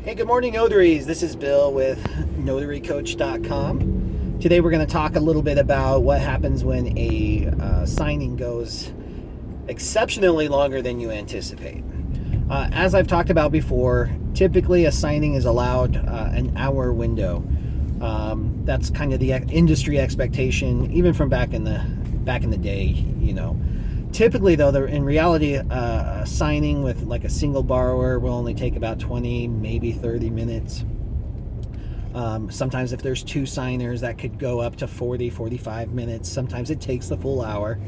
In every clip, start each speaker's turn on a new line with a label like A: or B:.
A: Hey, good morning, notaries. This is Bill with notarycoach.com. Today we're going to talk a little bit about what happens when a signing goes exceptionally longer than you anticipate. As I've talked about before, typically a signing is allowed an hour window. That's kind of the industry expectation, even from back in the day. Typically, though, in reality, a signing with like a single borrower will only take about 20, maybe 30 minutes. Sometimes if there's two signers, that could go up to 40, 45 minutes. Sometimes it takes the full hour.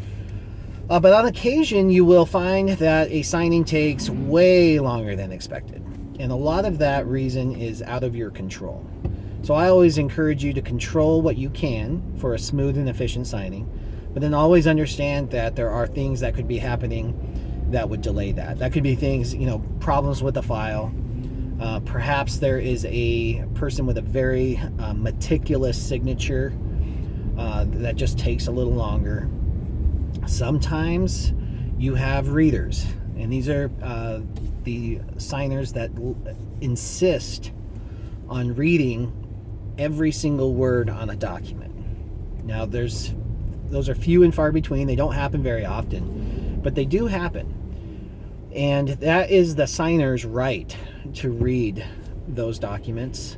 A: But on occasion, you will find that a signing takes way longer than expected. And a lot of that reason is out of your control. So I always encourage you to control what you can for a smooth and efficient signing. But then always understand that there are things that could be happening that would delay that. That could be things, problems with the file. Perhaps there is a person with a very meticulous signature that just takes a little longer. Sometimes you have readers, and these are the signers that insist on reading every single word on a document. Now, those are few and far between. They don't happen very often, but they do happen. And that is the signer's right to read those documents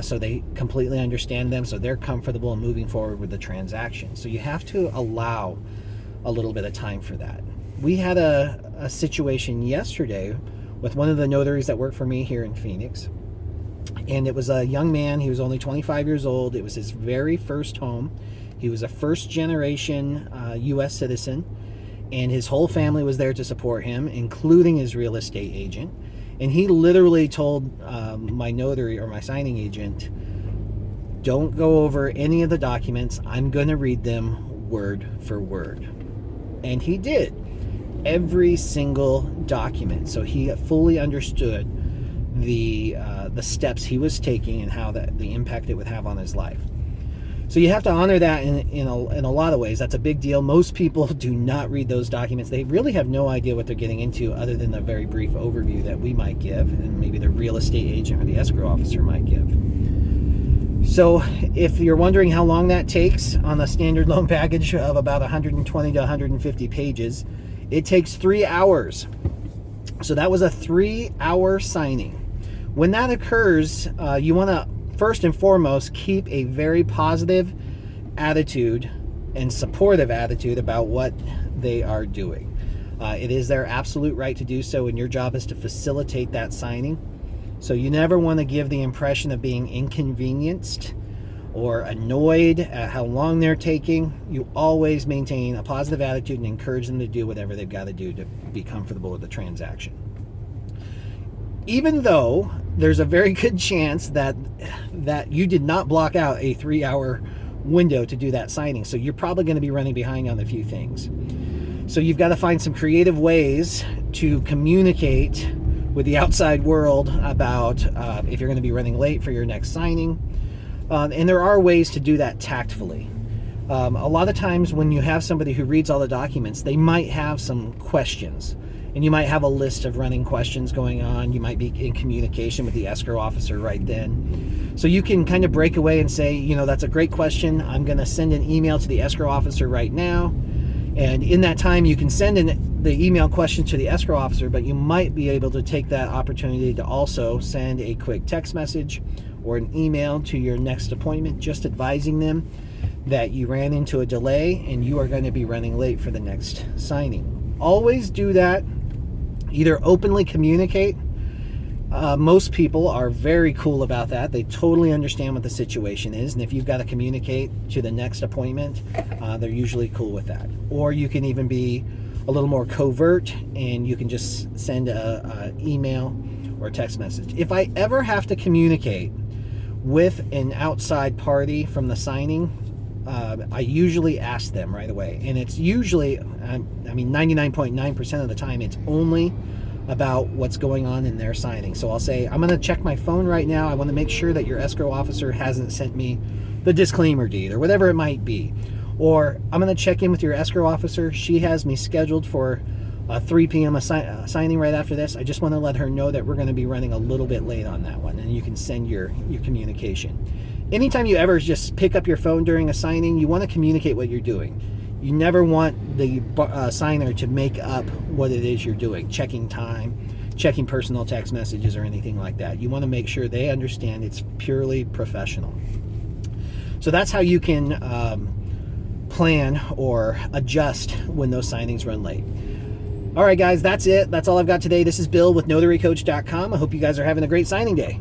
A: so they completely understand them, so they're comfortable in moving forward with the transaction. So you have to allow a little bit of time for that. We had a situation yesterday with one of the notaries that work for me here in Phoenix. And it was a young man. He was only 25 years old. It was his very first home. He was a first-generation U.S. citizen, and his whole family was there to support him, including his real estate agent. And he literally told my notary or my signing agent, don't go over any of the documents. I'm going to read them word for word. And he did. Every single document. So he fully understood the steps he was taking and how the impact it would have on his life. So you have to honor that in a lot of ways. That's a big deal. Most people do not read those documents. They really have no idea what they're getting into other than the very brief overview that we might give and maybe the real estate agent or the escrow officer might give. So if you're wondering how long that takes on a standard loan package of about 120 to 150 pages, it takes 3 hours. So that was a 3-hour signing. When that occurs, you want to first and foremost keep a very positive attitude and supportive attitude about what they are doing. It is their absolute right to do so, and your job is to facilitate that signing. So you never want to give the impression of being inconvenienced or annoyed at how long they're taking. You always maintain a positive attitude and encourage them to do whatever they've got to do to be comfortable with the transaction. Even though there's a very good chance that you did not block out a 3-hour window to do that signing. So you're probably going to be running behind on a few things. So you've got to find some creative ways to communicate with the outside world about if you're going to be running late for your next signing. And there are ways to do that tactfully. A lot of times when you have somebody who reads all the documents, they might have some questions. And you might have a list of running questions going on. You might be in communication with the escrow officer right then. So you can kind of break away and say, that's a great question. I'm going to send an email to the escrow officer right now. And in that time, you can send the email question to the escrow officer, but you might be able to take that opportunity to also send a quick text message or an email to your next appointment, just advising them that you ran into a delay and you are going to be running late for the next signing. Always do that. Either openly communicate. Most people are very cool about that. They totally understand what the situation is. And if you've got to communicate to the next appointment, they're usually cool with that. Or you can even be a little more covert and you can just send a email or a text message. If I ever have to communicate with an outside party from the signing, I usually ask them right away. And it's usually, 99.9% of the time, it's only about what's going on in their signing. So I'll say, I'm going to check my phone right now. I want to make sure that your escrow officer hasn't sent me the disclaimer deed or whatever it might be. Or I'm going to check in with your escrow officer. She has me scheduled for 3 p.m. signing right after this. I just want to let her know that we're going to be running a little bit late on that one, and you can send your communication. Anytime you ever just pick up your phone during a signing, you want to communicate what you're doing. You never want the signer to make up what it is you're doing, checking time, checking personal text messages, or anything like that. You want to make sure they understand it's purely professional. So that's how you can plan or adjust when those signings run late. All right, guys, that's it. That's all I've got today. This is Bill with NotaryCoach.com. I hope you guys are having a great signing day.